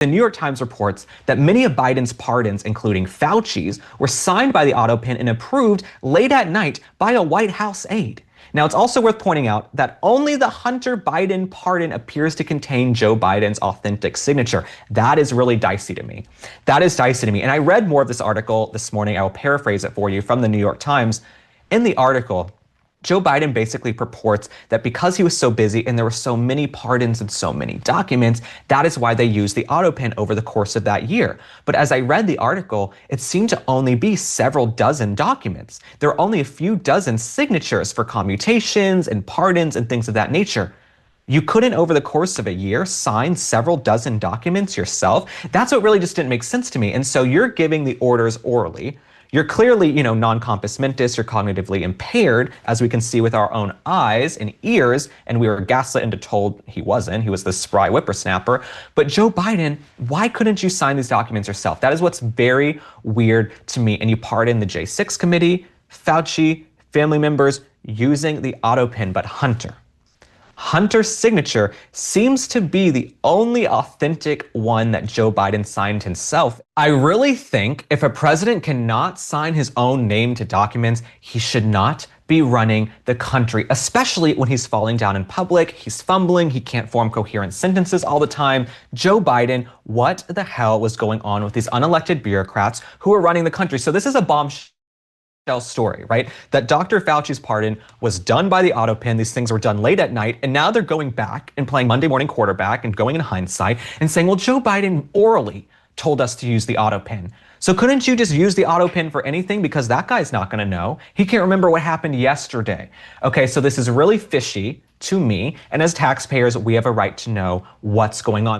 The New York Times reports that many of Biden's pardons, including Fauci's, were signed by the Autopen and approved late at night by a White House aide. Now, it's also worth pointing out that only the Hunter Biden pardon appears to contain Joe Biden's authentic signature. That is really dicey to me. That is dicey to me. And I read more of this article this morning. I will paraphrase it for you from the New York Times. In the article, Joe Biden basically purports that because he was so busy and there were so many pardons and so many documents, that is why they used the Autopen over the course of that year. But as I read the article, it seemed to only be several dozen documents. There are only a few dozen signatures for commutations and pardons and things of that nature. You couldn't, over the course of a year, sign several dozen documents yourself? That's what really just didn't make sense to me. And so you're giving the orders orally. You're clearly, non-compos mentis, you're cognitively impaired, as we can see with our own eyes and ears, and we were gaslit into told he wasn't. He was the spry whippersnapper. But Joe Biden, why couldn't you sign these documents yourself? That is what's very weird to me. And you pardon the J6 committee, Fauci, family members using the Autopen, but Hunter's signature seems to be the only authentic one that Joe Biden signed himself. I really think if a president cannot sign his own name to documents, he should not be running the country, especially when he's falling down in public, he's fumbling, he can't form coherent sentences all the time. Joe Biden, what the hell was going on with these unelected bureaucrats who are running the country? So this is a bombshell story, right? That Dr. Fauci's pardon was done by the Autopen. These things were done late at night, and now they're going back and playing Monday morning quarterback and going in hindsight and saying, well, Joe Biden orally told us to use the Autopen. So couldn't you just use the Autopen for anything? Because that guy's not going to know. He can't remember what happened yesterday. Okay, so this is really fishy to me, and as taxpayers, we have a right to know what's going on.